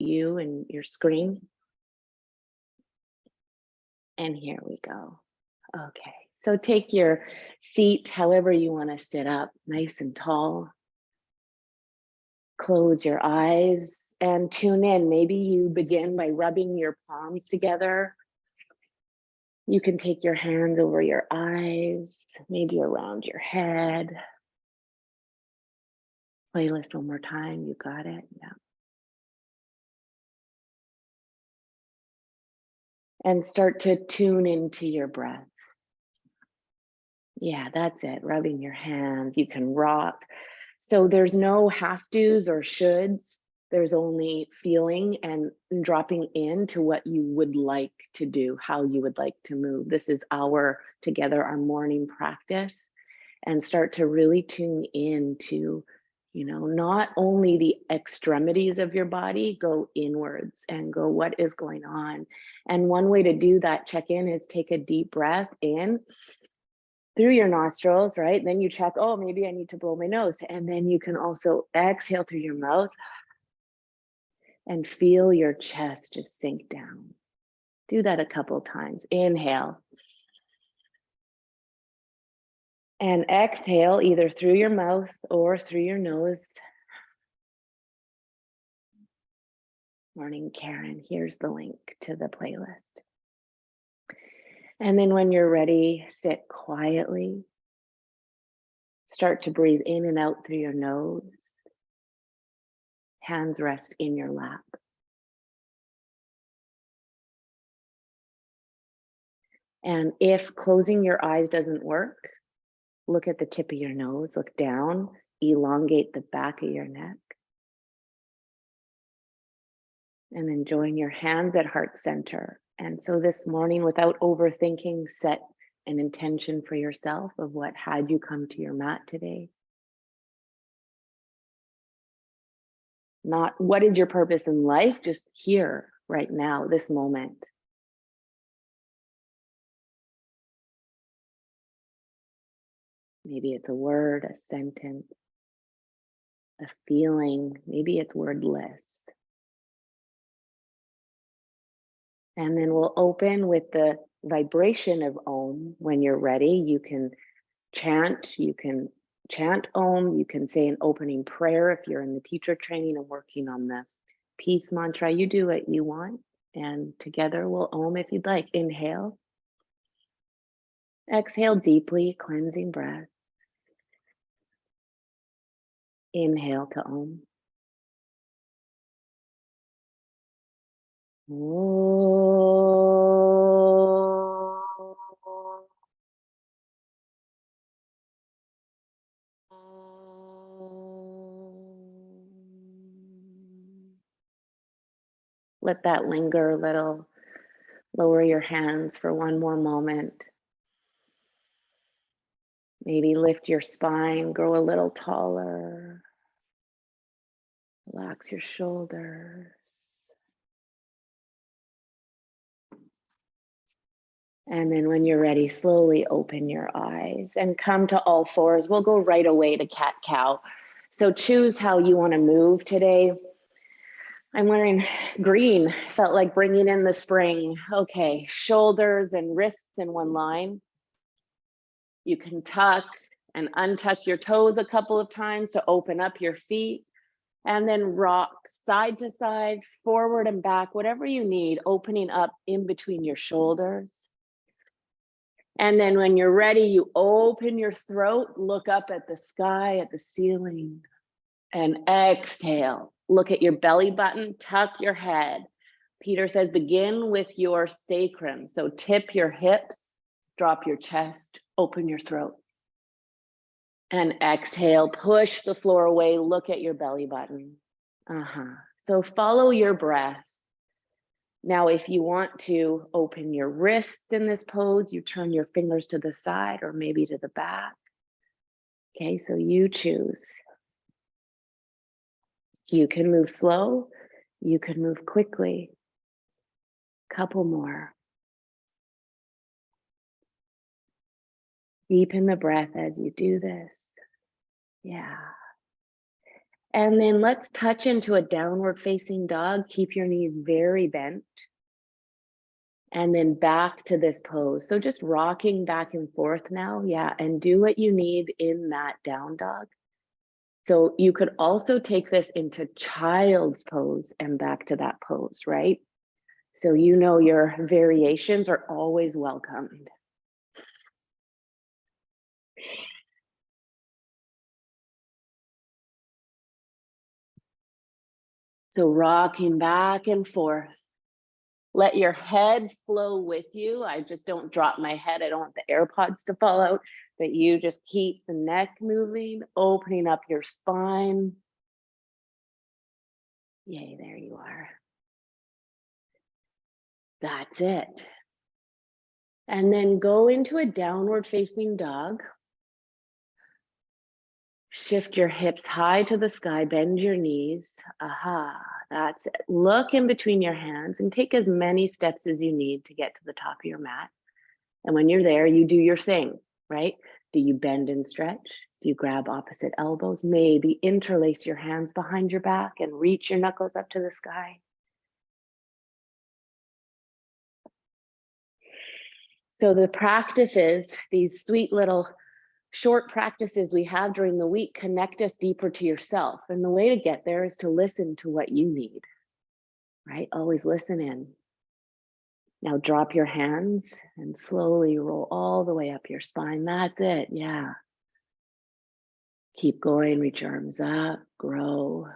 you and your screen. And here we go. Okay, so take your seat however you want to sit up, nice and tall. Close your eyes and tune in. Maybe you begin by rubbing your palms together. You can take your hands over your eyes, maybe around your head. Playlist one more time, you got it, yeah. And start to tune into your breath. Yeah, that's it, rubbing your hands, you can rock. So there's no have to's or shoulds. There's only feeling and dropping into what you would like to do, how you would like to move. This is our morning practice, and start to really tune into, not only the extremities of your body, go inwards and go, what is going on? And one way to do that check in is take a deep breath in through your nostrils, right? Then you check, oh, maybe I need to blow my nose. And then you can also exhale through your mouth and feel your chest just sink down. Do that a couple times. Inhale. And exhale either through your mouth or through your nose. Morning, Karen. Here's the link to the playlist. And then when you're ready, sit quietly. Start to breathe in and out through your nose. Hands rest in your lap. And if closing your eyes doesn't work, look at the tip of your nose, look down, elongate the back of your neck. And then join your hands at heart center. And so this morning, without overthinking, set an intention for yourself of what had you come to your mat today. Not what is your purpose in life, just here, right now, this moment. Maybe it's a word, a sentence, a feeling, maybe it's wordless. And then we'll open with the vibration of Om. When you're ready, you can chant Om, you can say an opening prayer if you're in the teacher training and working on this peace mantra. You do what you want, and together we'll Om if you'd like. Inhale. Exhale deeply, cleansing breath. Inhale to Om. Let that linger a little. Lower your hands for one more moment. Maybe lift your spine, grow a little taller. Relax your shoulders. And then when you're ready, slowly open your eyes and come to all fours. We'll go right away to cat-cow. So choose how you want to move today. I'm wearing green, felt like bringing in the spring. Okay, shoulders and wrists in one line. You can tuck and untuck your toes a couple of times to open up your feet, and then rock side to side, forward and back, whatever you need, opening up in between your shoulders. And then when you're ready, you open your throat, look up at the sky, at the ceiling, and exhale. Look at your belly button, tuck your head. Peter says, begin with your sacrum. So tip your hips, drop your chest, open your throat. And exhale, push the floor away, look at your belly button. So follow your breath. Now, if you want to open your wrists in this pose, you turn your fingers to the side or maybe to the back. Okay, so you choose. You can move slow, you can move quickly. Couple more. Deepen the breath as you do this. Yeah. And then let's touch into a downward facing dog. Keep your knees very bent. And then back to this pose. So just rocking back and forth now. Yeah, and do what you need in that down dog. So you could also take this into child's pose and back to that pose, right? So you know your variations are always welcomed. So rocking back and forth. Let your head flow with you. I just don't drop my head. I don't want the AirPods to fall out, but you just keep the neck moving, opening up your spine. Yay, there you are. That's it. And then go into a downward facing dog. Shift your hips high to the sky, bend your knees. Aha, that's it. Look in between your hands and take as many steps as you need to get to the top of your mat. And when you're there, you do your thing, right? Do you bend and stretch? Do you grab opposite elbows? Maybe interlace your hands behind your back and reach your knuckles up to the sky. So the practices, these sweet little short practices we have during the week, connect us deeper to yourself. And the way to get there is to listen to what you need, right? Always listen in. Now drop your hands and slowly roll all the way up your spine. That's it, yeah. Keep going, reach your arms up, grow.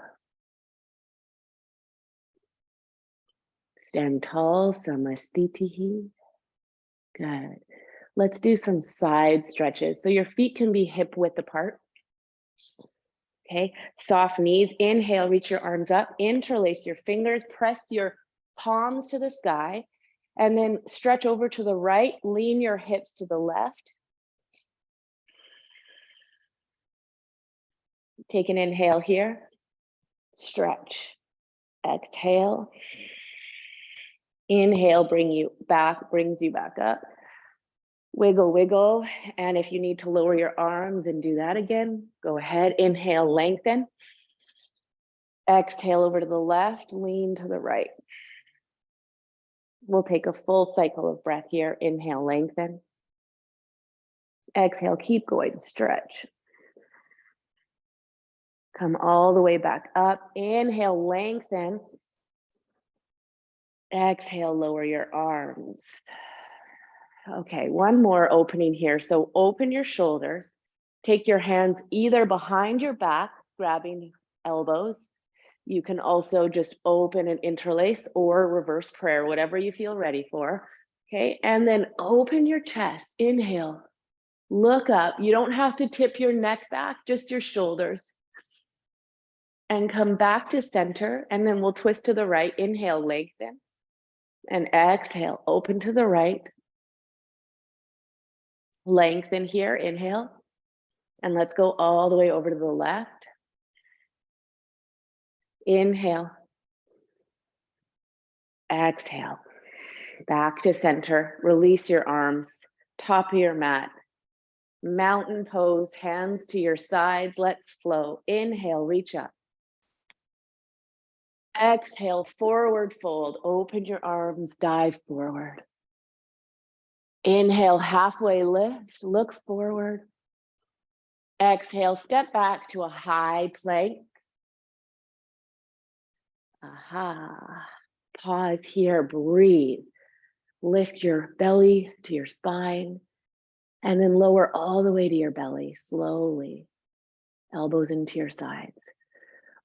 Stand tall, samastitihi. Good. Let's do some side stretches. So your feet can be hip width apart. Okay, soft knees. Inhale, reach your arms up, interlace your fingers, press your palms to the sky, and then stretch over to the right, lean your hips to the left. Take an inhale here, stretch, exhale. Inhale, brings you back up. Wiggle, wiggle. And if you need to lower your arms and do that again, go ahead. Inhale, lengthen. Exhale over to the left, lean to the right. We'll take a full cycle of breath here. Inhale, lengthen. Exhale, keep going, stretch. Come all the way back up. Inhale, lengthen. Exhale, lower your arms. Okay, one more opening here. So open your shoulders. Take your hands either behind your back, grabbing elbows. You can also just open and interlace or reverse prayer, whatever you feel ready for. Okay, and then open your chest. Inhale, look up. You don't have to tip your neck back, just your shoulders. And come back to center, and then we'll twist to the right. Inhale, lengthen. And exhale, open to the right. Lengthen here, inhale. And let's go all the way over to the left. Inhale. Exhale. Back to center. Release your arms. Top of your mat. Mountain pose, hands to your sides. Let's flow. Inhale, reach up. Exhale, forward fold. Open your arms, dive forward. Inhale, halfway lift, look forward. Exhale, step back to a high plank. Aha. Pause here, breathe. Lift your belly to your spine and then lower all the way to your belly, slowly. Elbows into your sides.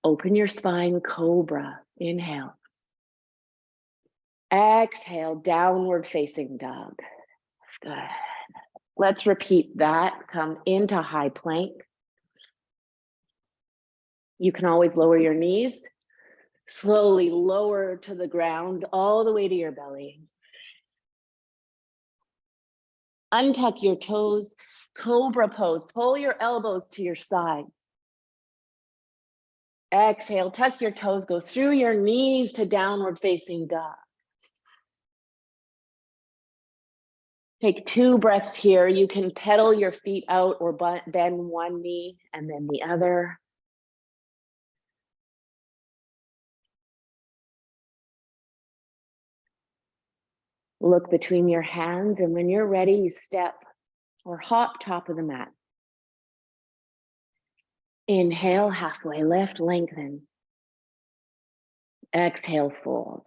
Open your spine, cobra. Inhale. Exhale, downward facing dog. Good. Let's repeat that. Come into high plank. You can always lower your knees. Slowly lower to the ground, all the way to your belly. Untuck your toes, cobra pose. Pull your elbows to your sides. Exhale, tuck your toes, go through your knees to downward facing dog. Take 2 breaths here. You can pedal your feet out or bend one knee and then the other. Look between your hands, and when you're ready, you step or hop top of the mat. Inhale, halfway lift, lengthen. Exhale, fold.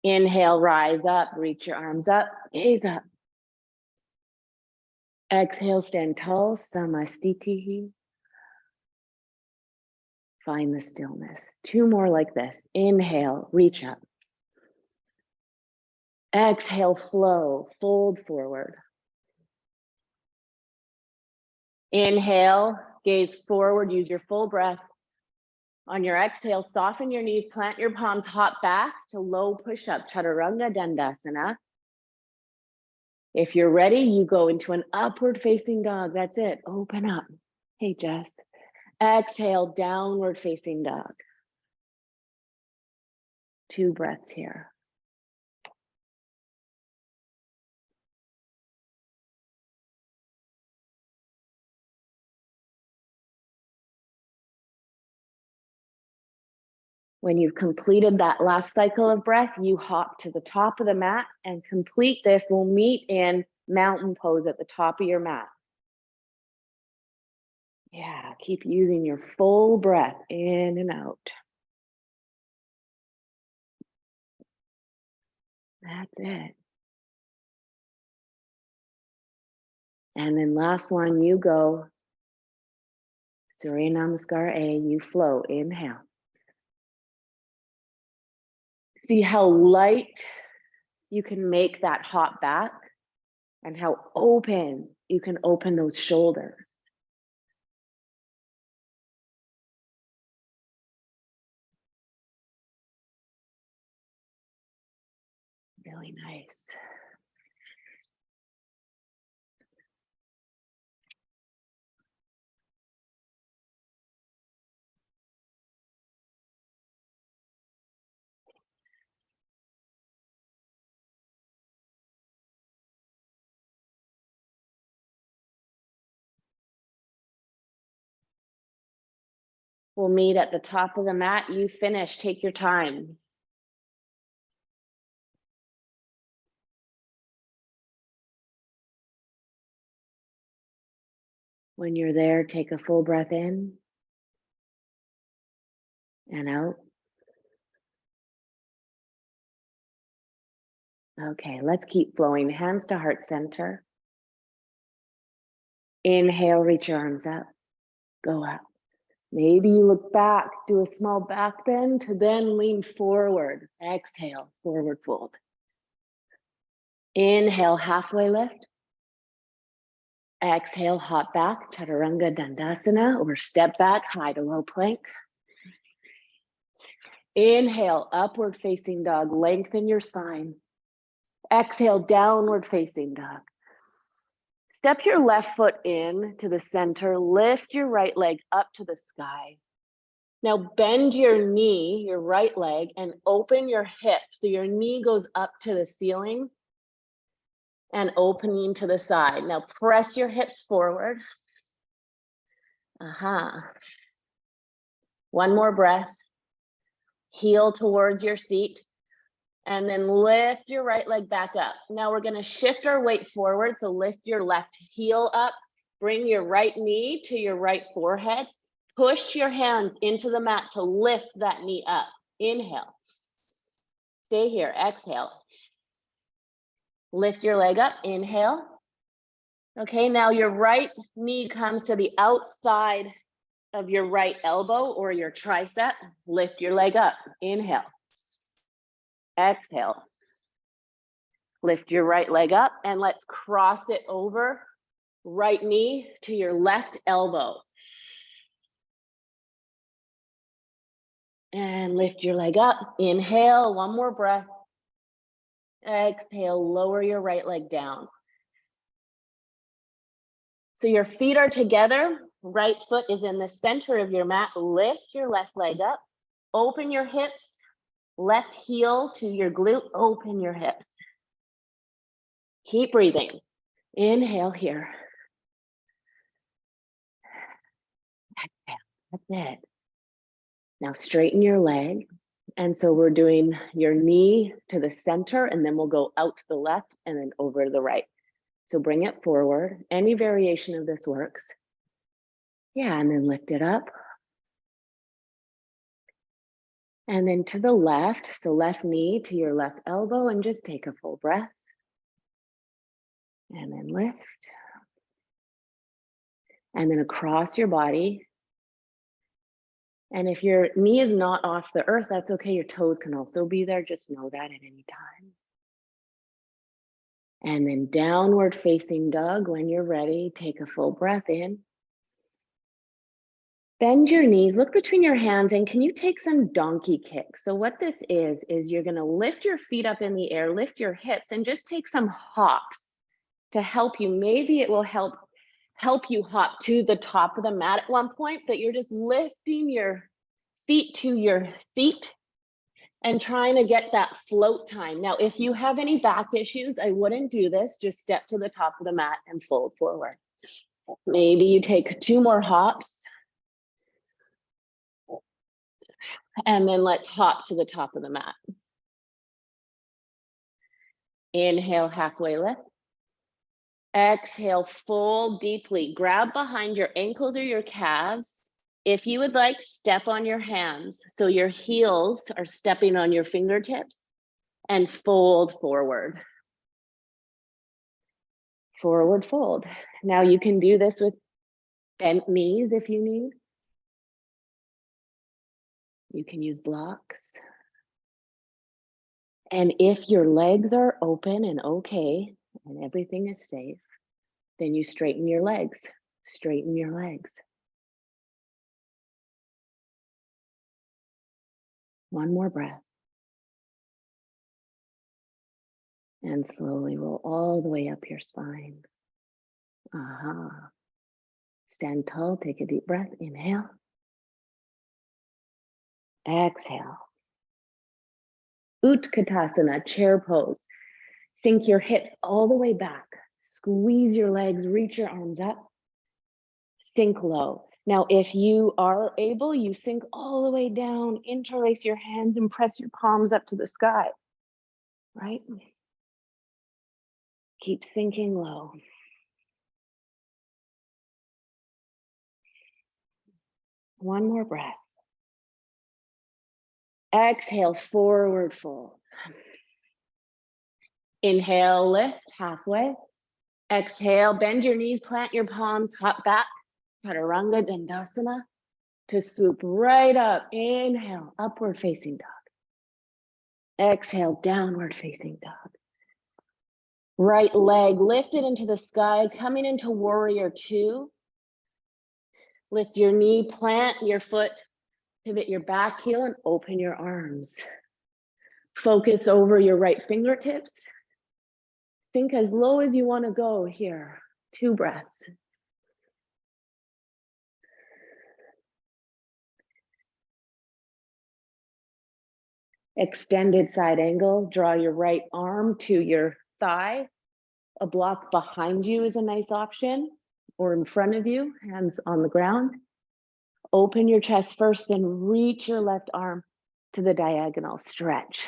Inhale, rise up, reach your arms up, gaze up. Exhale, stand tall, samastitihi. Find the stillness. 2 more like this. Inhale, reach up. Exhale, flow, fold forward. Inhale, gaze forward, use your full breath. On your exhale, soften your knees, plant your palms, hop back to low push-up, chaturanga dandasana. If you're ready, you go into an upward facing dog. That's it, open up. Hey, Jess. Exhale, downward facing dog. 2 breaths here. When you've completed that last cycle of breath, you hop to the top of the mat and complete this. We'll meet in mountain pose at the top of your mat. Yeah, keep using your full breath in and out. That's it. And then last one, you go. Surya Namaskar A, you flow, inhale. See how light you can make that hop back and how open you can open those shoulders. Really nice. We'll meet at the top of the mat. You finish, take your time. When you're there, take a full breath in and out. Okay, let's keep flowing. Hands to heart center. Inhale, reach your arms up. Go up. Maybe you look back, do a small back bend to then lean forward. Exhale, forward fold. Inhale, halfway lift. Exhale, hop back, chaturanga dandasana, or step back, high to low plank. Inhale, upward facing dog, lengthen your spine. Exhale, downward facing dog. Step your left foot in to the center, lift your right leg up to the sky. Now bend your knee, your right leg, and open your hip. So your knee goes up to the ceiling and opening to the side. Now press your hips forward. One more breath. Heel towards your seat. And then lift your right leg back up. Now we're gonna shift our weight forward. So lift your left heel up, bring your right knee to your right forehead, push your hands into the mat to lift that knee up. Inhale, stay here, exhale. Lift your leg up, inhale. Okay, now your right knee comes to the outside of your right elbow or your tricep. Lift your leg up, inhale. Exhale. Lift your right leg up and let's cross it over. Right knee to your left elbow. And lift your leg up. Inhale, one more breath. Exhale, lower your right leg down. So your feet are together. Right foot is in the center of your mat. Lift your left leg up. Open your hips. Left heel to your glute. Open your hips. Keep breathing. Inhale here. Exhale. That's it. Now straighten your leg. And so we're doing your knee to the center, and then we'll go out to the left and then over to the right. So bring it forward. Any variation of this works. Yeah, and then lift it up. And then to the left, so left knee to your left elbow, and just take a full breath. And then lift. And then across your body. And if your knee is not off the earth, that's okay. Your toes can also be there. Just know that at any time. And then downward facing dog. When you're ready, take a full breath in. Bend your knees, look between your hands, and can you take some donkey kicks? So what this is you're gonna lift your feet up in the air, lift your hips, and just take some hops to help you. Maybe it will help you hop to the top of the mat at one point, but you're just lifting your feet to your feet and trying to get that float time. Now, if you have any back issues, I wouldn't do this. Just step to the top of the mat and fold forward. Maybe you take 2 more hops. And then let's hop to the top of the mat. Inhale, halfway lift. Exhale, fold deeply. Grab behind your ankles or your calves. If you would like, step on your hands. So your heels are stepping on your fingertips and fold forward. Forward fold. Now you can do this with bent knees if you need. You can use blocks. And if your legs are open and okay, and everything is safe, then you straighten your legs. Straighten your legs. One more breath. And slowly roll all the way up your spine. Aha. Stand tall, take a deep breath. Inhale. Exhale. Utkatasana, chair pose. Sink your hips all the way back. Squeeze your legs, reach your arms up. Sink low. Now, if you are able, you sink all the way down, interlace your hands and press your palms up to the sky, right? Keep sinking low. One more breath. Exhale, forward fold. Inhale, lift halfway. Exhale, bend your knees, plant your palms, hop back. Chaturanga Dandasana to swoop right up. Inhale, upward facing dog. Exhale, downward facing dog. Right leg lifted into the sky, coming into warrior 2. Lift your knee, plant your foot, pivot your back heel and open your arms. Focus over your right fingertips. Sink as low as you want to go here. 2 breaths. Extended side angle, draw your right arm to your thigh. A block behind you is a nice option, or in front of you, hands on the ground. Open your chest first and reach your left arm to the diagonal, stretch.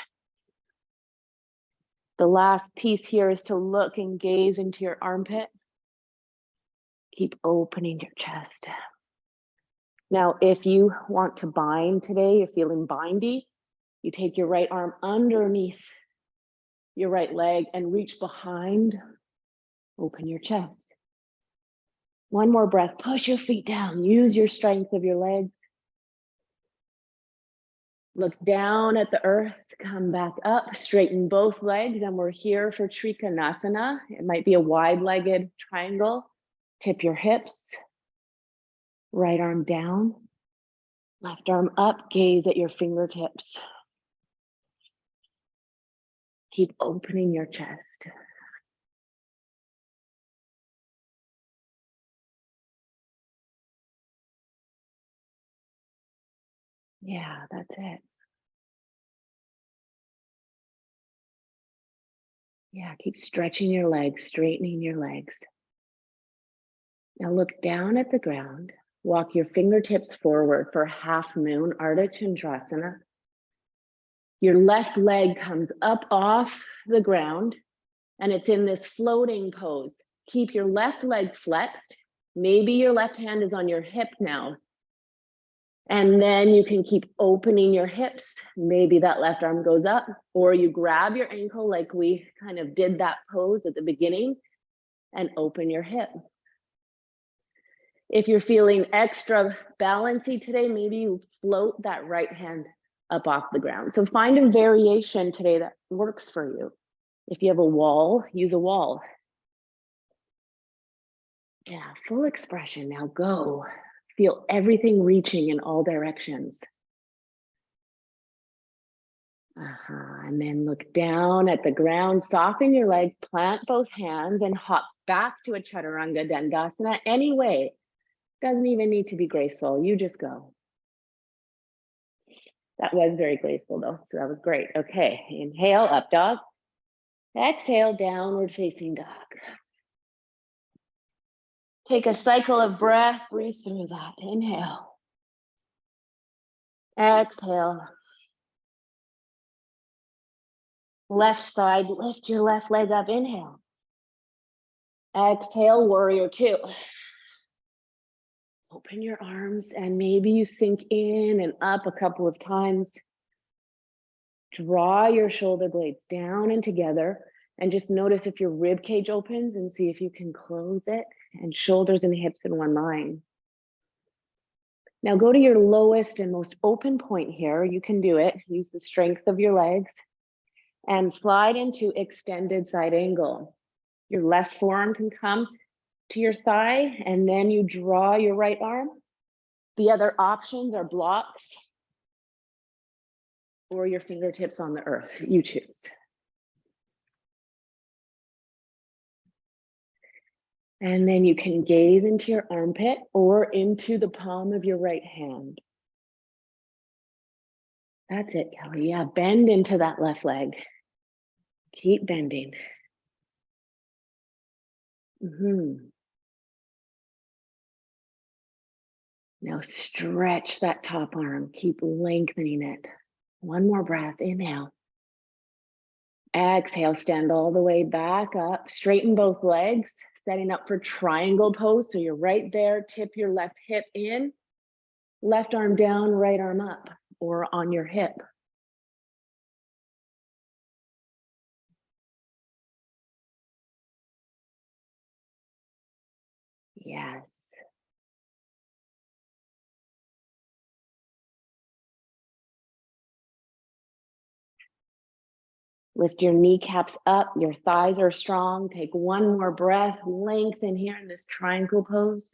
The last piece here is to look and gaze into your armpit. Keep opening your chest. Now, if you want to bind today, you're feeling bindy, you take your right arm underneath your right leg and reach behind, open your chest. One more breath, push your feet down, use your strength of your legs. Look down at the earth, come back up, straighten both legs, and we're here for Trikonasana. It might be a wide-legged triangle. Tip your hips, right arm down, left arm up, gaze at your fingertips. Keep opening your chest. Yeah, that's it. Yeah, keep stretching your legs, straightening your legs. Now look down at the ground. Walk your fingertips forward for half moon, Ardha Chandrasana. Your left leg comes up off the ground and it's in this floating pose. Keep your left leg flexed. Maybe your left hand is on your hip now. And then you can keep opening your hips. Maybe that left arm goes up, or you grab your ankle like we kind of did that pose at the beginning and open your hip. If you're feeling extra balancy today, maybe you float that right hand up off the ground. So find a variation today that works for you. If you have a wall, use a wall. Yeah, full expression. Now go. Feel everything reaching in all directions. And then look down at the ground, soften your legs, plant both hands and hop back to a Chaturanga Dandasana any way. Doesn't even need to be graceful, you just go. That was very graceful though, so that was great. Okay, inhale, up dog. Exhale, downward facing dog. Take a cycle of breath, breathe through that. Inhale. Exhale. Left side, lift your left leg up, inhale. Exhale, warrior two. Open your arms and maybe you sink in and up a couple of times. Draw your shoulder blades down and together and just notice if your rib cage opens and see if you can close it and shoulders and hips in one line. Now go to your lowest and most open point here. You can do it. Use the strength of your legs and slide into extended side angle. Your left forearm can come to your thigh and then you draw your right arm. The other options are blocks or your fingertips on the earth, you choose. And then you can gaze into your armpit or into the palm of your right hand. That's it, Kelly. Yeah, bend into that left leg. Keep bending. Now stretch that top arm. Keep lengthening it. One more breath. Inhale. Exhale, stand all the way back up. Straighten both legs, setting up for triangle pose. So you're right there. Tip your left hip in. Left arm down, right arm up, or on your hip. Yes. Lift your kneecaps up, your thighs are strong. Take one more breath, lengthen here in this triangle pose.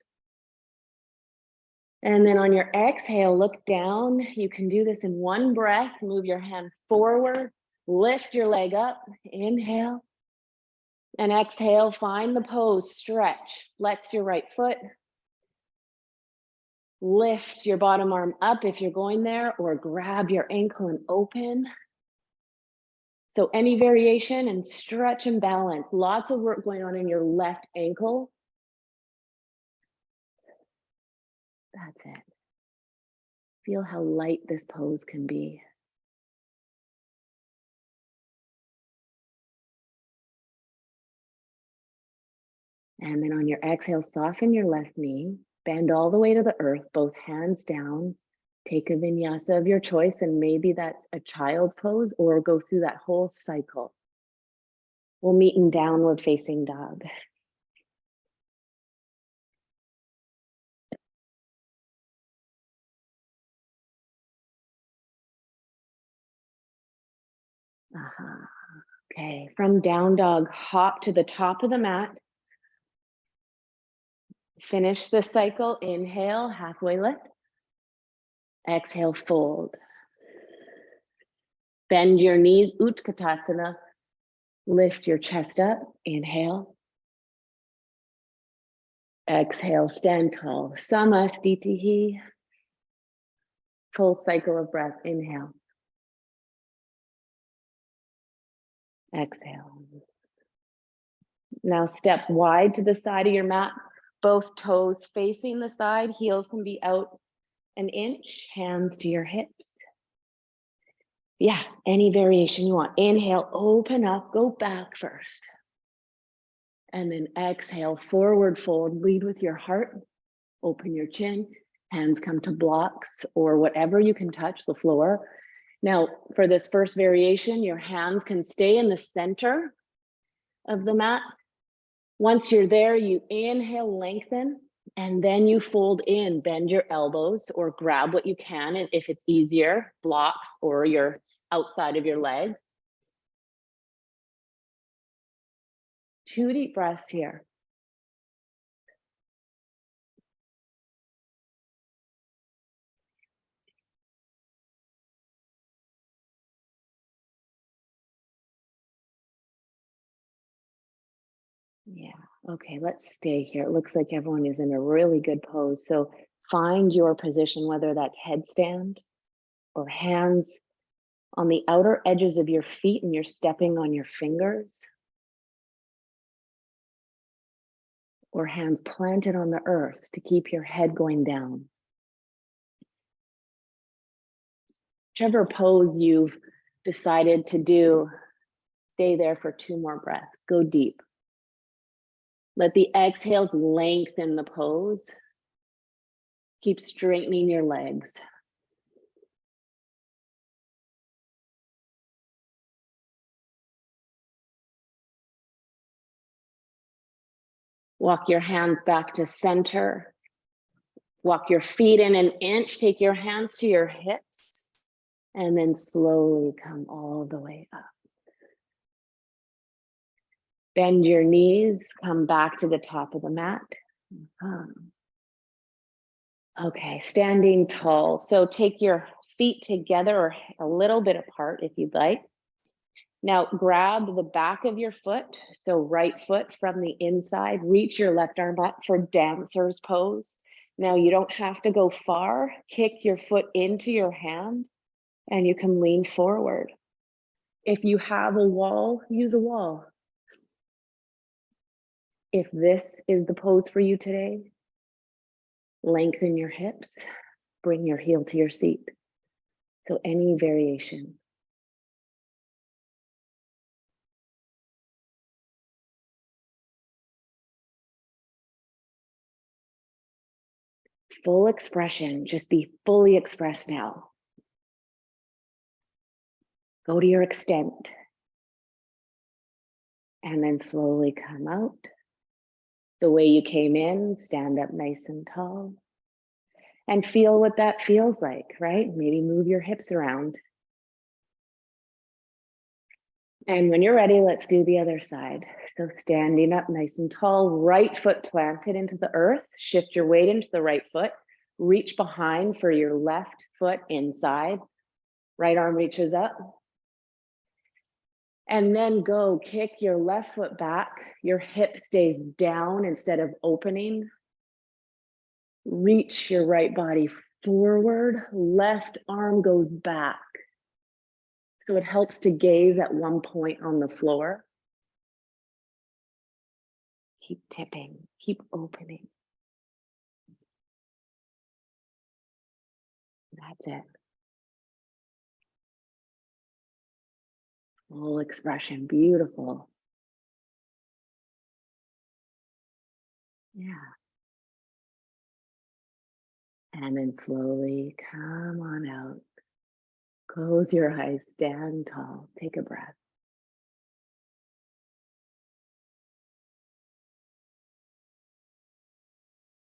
And then on your exhale, look down. You can do this in one breath. Move your hand forward, lift your leg up, inhale. And exhale, find the pose, stretch, flex your right foot. Lift your bottom arm up if you're going there, or grab your ankle and open. So any variation and stretch and balance. Lots of work going on in your left ankle. That's it. Feel how light this pose can be. And then on your exhale, soften your left knee, bend all the way to the earth, both hands down. Take a vinyasa of your choice, and maybe that's a child pose or go through that whole cycle. We'll meet in downward facing dog. Okay, from down dog, hop to the top of the mat. Finish the cycle, inhale, halfway lift. Exhale, fold. Bend your knees, Utkatasana. Lift your chest up, inhale. Exhale, stand tall, Samastitihi. Full cycle of breath, inhale. Exhale. Now step wide to the side of your mat, both toes facing the side, heels can be out an inch, hands to your hips. Yeah, any variation you want. Inhale, open up, go back first. And then exhale, forward fold, lead with your heart, open your chin, hands come to blocks or whatever you can touch, the floor. Now, for this first variation, your hands can stay in the center of the mat. Once you're there, you inhale, lengthen, and then you fold in, bend your elbows or grab what you can. And if it's easier, blocks or your outside of your legs. 2 deep breaths here. Yeah, okay, let's stay here. It looks like everyone is in a really good pose. So find your position, whether that's headstand or hands on the outer edges of your feet and you're stepping on your fingers, or hands planted on the earth to keep your head going down. Whichever pose you've decided to do, stay there for 2 more breaths. Go deep. Let the exhales lengthen the pose. Keep straightening your legs. Walk your hands back to center. Walk your feet in an inch. Take your hands to your hips and then slowly come all the way up. Bend your knees, come back to the top of the mat. Okay, standing tall. So take your feet together or a little bit apart if you'd like. Now grab the back of your foot, so right foot from the inside, reach your left arm up for dancer's pose. Now you don't have to go far, kick your foot into your hand and you can lean forward. If you have a wall, use a wall. If this is the pose for you today, lengthen your hips, bring your heel to your seat. So any variation. Full expression, just be fully expressed now. Go to your extent. And then slowly come out. The way you came in, stand up nice and tall. And feel what that feels like, right? Maybe move your hips around. And when you're ready, let's do the other side. So standing up nice and tall, right foot planted into the earth, shift your weight into the right foot, reach behind for your left foot inside, right arm reaches up. And then go kick your left foot back, your hip stays down instead of opening. Reach your right body forward, left arm goes back. So it helps to gaze at one point on the floor. Keep tipping, keep opening. That's it. Full expression, beautiful. Yeah. And then slowly come on out. Close your eyes, stand tall, take a breath.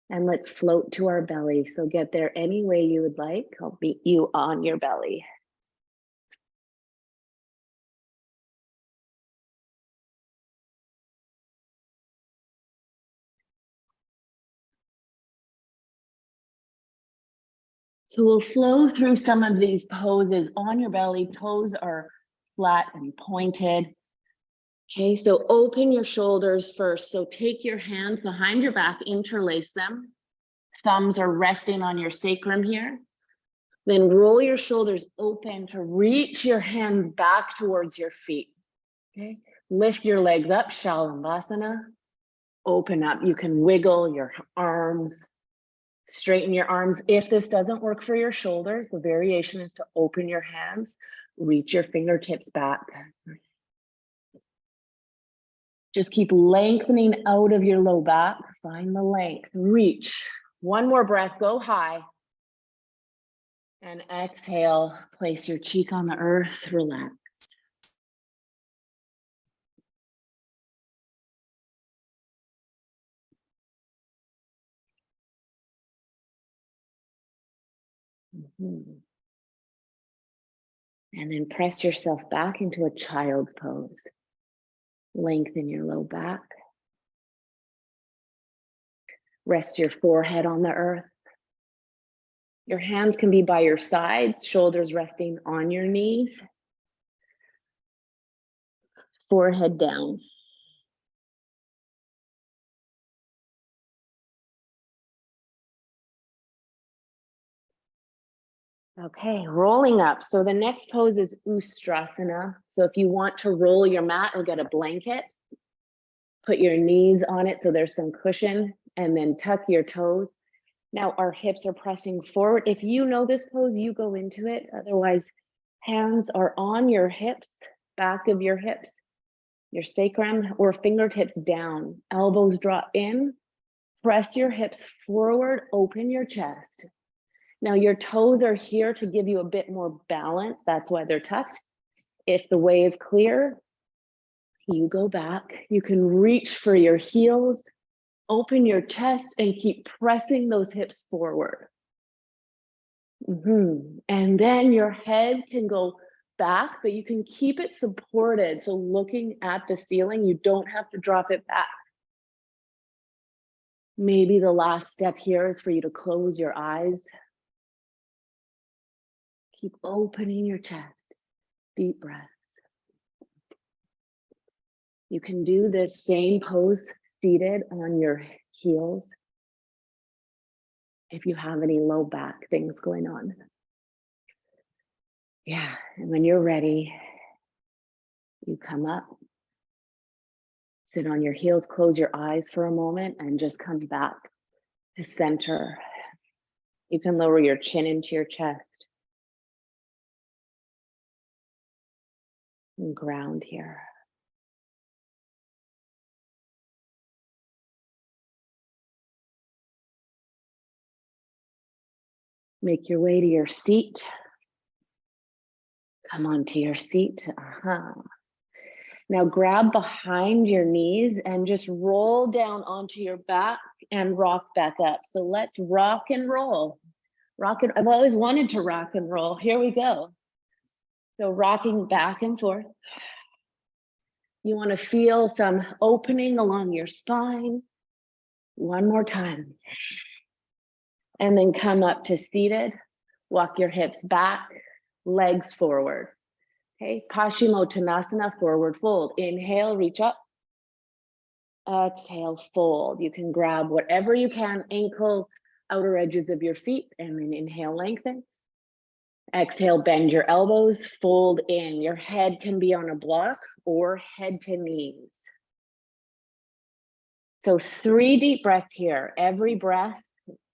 And let's float to our belly. So get there any way you would like. I'll meet you on your belly. So we'll flow through some of these poses on your belly. Toes are flat and pointed. Okay, so open your shoulders first. So take your hands behind your back, interlace them. Thumbs are resting on your sacrum here. Then roll your shoulders open to reach your hands back towards your feet. Okay, lift your legs up, Shalangasana. Open up, you can wiggle your arms, straighten your arms. If this doesn't work for your shoulders, the variation is to open your hands, Reach your fingertips back. Just keep lengthening out of your low back. Find the length, reach. One more breath, go high. And exhale, place your cheek on the earth, relax. And then press yourself back into a child's pose. Lengthen your low back. Rest your forehead on the earth. Your hands can be by your sides, shoulders resting on your knees. Forehead down. Okay, rolling up. So the next pose is Ustrasana. So if you want to roll your mat or get a blanket, put your knees on it so there's some cushion, and then tuck your toes. Now our hips are pressing forward. If you know this pose, you go into it. Otherwise, hands are on your hips, back of your hips, your sacrum, or fingertips down. Elbows drop in. Press your hips forward, open your chest. Now your toes are here to give you a bit more balance. That's why they're tucked. If the way is clear, you go back. You can reach for your heels, open your chest, and keep pressing those hips forward. And then your head can go back, but you can keep it supported. So looking at the ceiling, you don't have to drop it back. Maybe the last step here is for you to close your eyes. Keep opening your chest, deep breaths. You can do this same pose seated on your heels if you have any low back things going on. Yeah, and when you're ready, you come up, sit on your heels, close your eyes for a moment, and just come back to center. You can lower your chin into your chest and ground here. Make your way to your seat. Come onto your seat. Now grab behind your knees and just roll down onto your back and rock back up. So let's rock and roll. I've always wanted to rock and roll. Here we go. So rocking back and forth. You want to feel some opening along your spine. One more time. And then come up to seated. Walk your hips back, legs forward. Okay, Paschimottanasana, forward fold. Inhale, reach up. Exhale, fold. You can grab whatever you can, ankles, outer edges of your feet, and then inhale, lengthen. Exhale, bend your elbows, fold in. Your head can be on a block or head to knees. So 3 deep breaths here. Every breath,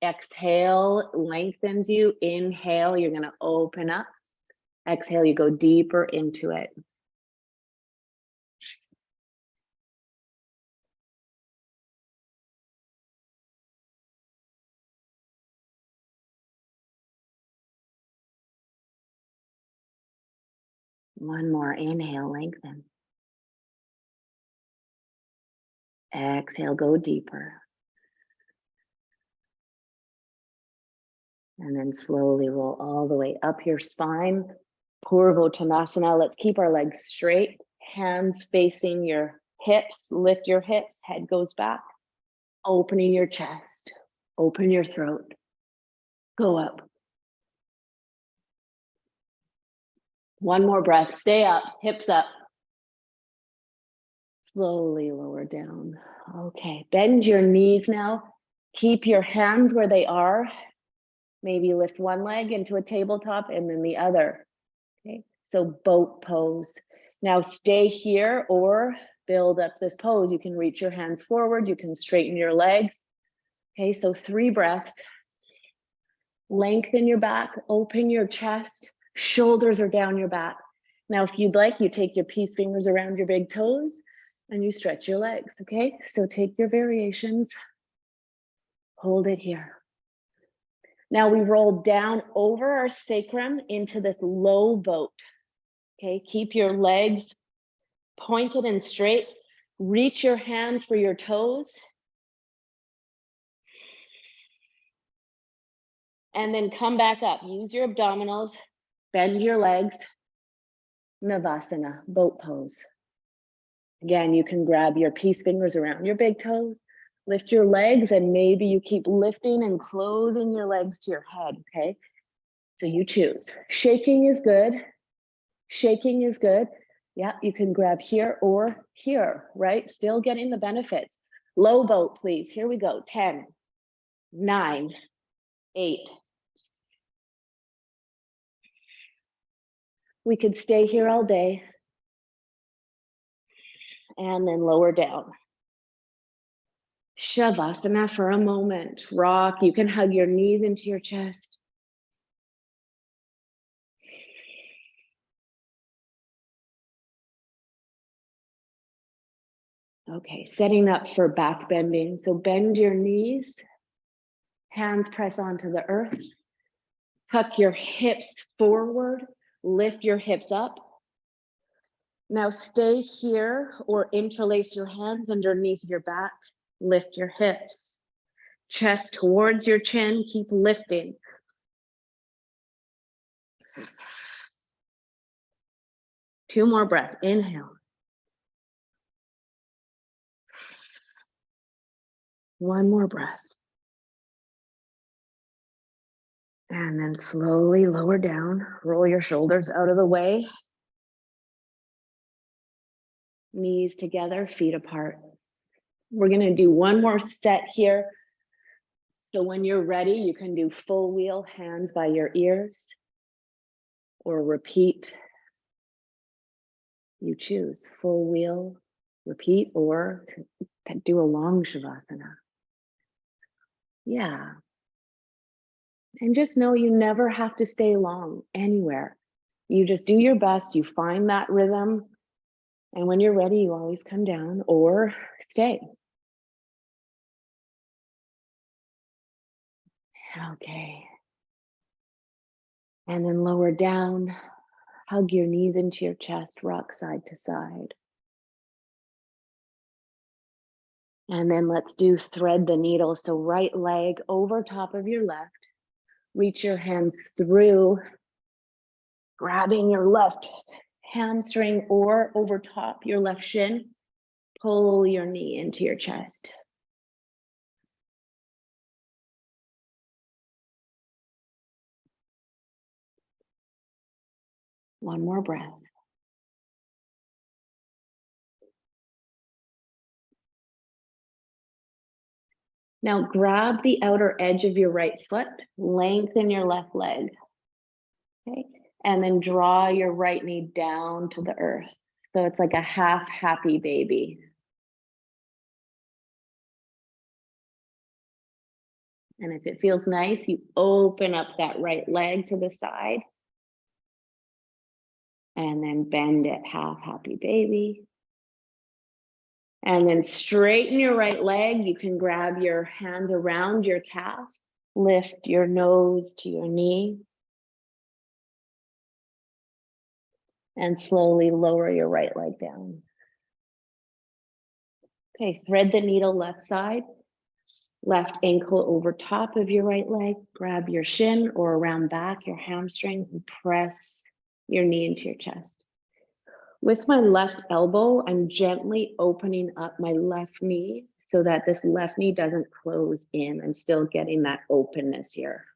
exhale, lengthens you. Inhale, you're going to open up. Exhale, you go deeper into it. One more, inhale, lengthen. Exhale, go deeper. And then slowly roll all the way up your spine. Purvottanasana. Let's keep our legs straight. Hands facing your hips. Lift your hips. Head goes back. Opening your chest. Open your throat. Go up. One more breath. Stay up. Hips up. Slowly lower down. Okay. Bend your knees now. Keep your hands where they are. Maybe lift one leg into a tabletop and then the other. Okay, so boat pose. Now stay here or build up this pose. You can reach your hands forward. You can straighten your legs. Okay, so 3 breaths. Lengthen your back, open your chest. Shoulders are down your back. Now, if you'd like, you take your peace fingers around your big toes and you stretch your legs, okay? So take your variations, hold it here. Now we roll down over our sacrum into this low boat, okay? Keep your legs pointed and straight. Reach your hands for your toes. And then come back up. Use your abdominals, bend your legs. Navasana, boat pose. Again, you can grab your peace fingers around your big toes, lift your legs, and maybe you keep lifting and closing your legs to your head, okay? So you choose. Shaking is good. Shaking is good. Yeah, you can grab here or here, right? Still getting the benefits. Low boat, please. Here we go. 10, 9, 8. We could stay here all day and then lower down. Shavasana for a moment. Rock. You can hug your knees into your chest. Okay, setting up for back bending. So bend your knees, hands press onto the earth. Tuck your hips forward, lift your hips up. Now stay here or interlace your hands underneath your back. Lift your hips. Chest towards your chin, keep lifting. Two more breaths, inhale. One more breath. And then slowly lower down, roll your shoulders out of the way. Knees together, feet apart. We're gonna do one more set here. So when you're ready, you can do full wheel, hands by your ears, or repeat. You choose full wheel, repeat, or do a long Shavasana. Yeah. And just know you never have to stay long anywhere. You just do your best, you find that rhythm. And when you're ready, you always come down or stay. Okay. And then lower down, hug your knees into your chest, rock side to side. And then let's do thread the needle. So right leg over top of your left, reach your hands through, grabbing your left hamstring or over top your left shin, pull your knee into your chest. One more breath. Now grab the outer edge of your right foot, lengthen your left leg, okay? And then draw your right knee down to the earth. So it's like a half happy baby. And if it feels nice, you open up that right leg to the side and then bend it, half happy baby. And then straighten your right leg. You can grab your hands around your calf, lift your nose to your knee, and slowly lower your right leg down. Okay, thread the needle left side, left ankle over top of your right leg, grab your shin or around back, your hamstring, and press your knee into your chest. With my left elbow, I'm gently opening up my left knee so that this left knee doesn't close in. I'm still getting that openness here.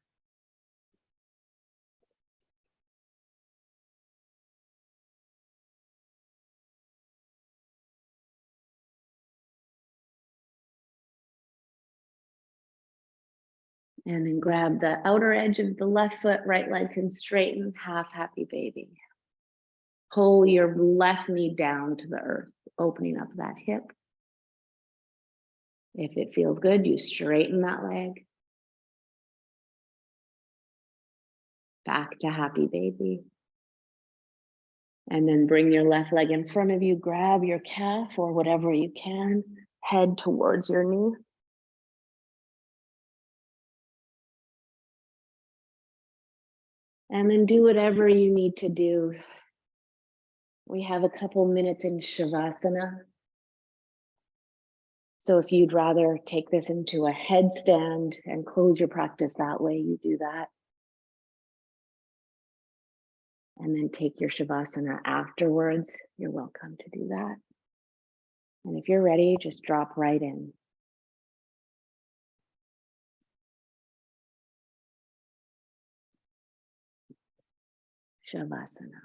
And then grab the outer edge of the left foot, right leg can straighten, half happy baby. Pull your left knee down to the earth, opening up that hip. If it feels good, you straighten that leg. Back to happy baby. And then bring your left leg in front of you, grab your calf or whatever you can, head towards your knee. And then do whatever you need to do. We have a couple minutes in Shavasana. So if you'd rather take this into a headstand and close your practice that way, you do that. And then take your Shavasana afterwards. You're welcome to do that. And if you're ready, just drop right in. Shavasana.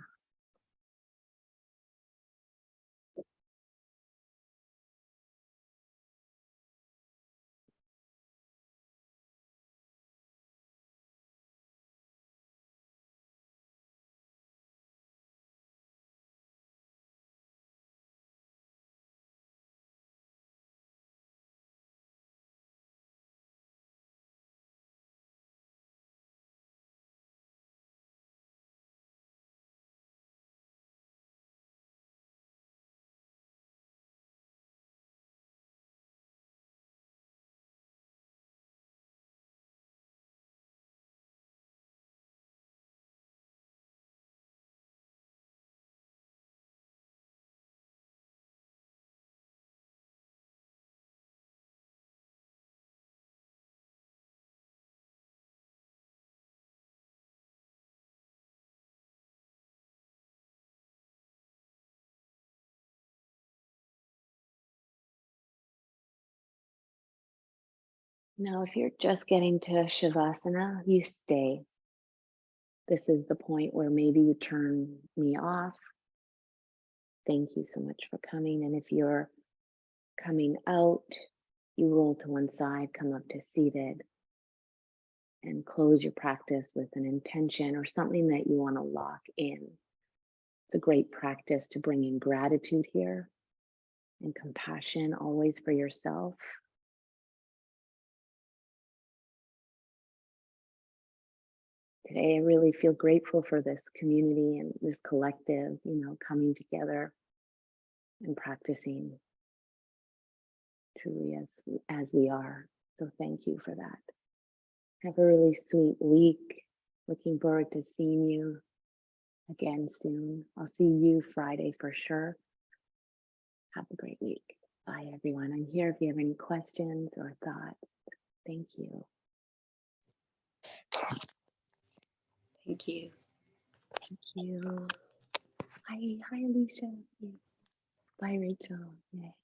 Now, if you're just getting to Shavasana, you stay. This is the point where maybe you turn me off. Thank you so much for coming. And if you're coming out, you roll to one side, come up to seated, and close your practice with an intention or something that you want to lock in. It's a great practice to bring in gratitude here and compassion always for yourself. Today, I really feel grateful for this community and this collective, coming together and practicing truly as we are. So thank you for that. Have a really sweet week. Looking forward to seeing you again soon. I'll see you Friday for sure. Have a great week. Bye, everyone. I'm here if you have any questions or thoughts. Thank you. Thank you. Thank you. Hi, Alicia. Bye, Rachel. Yay.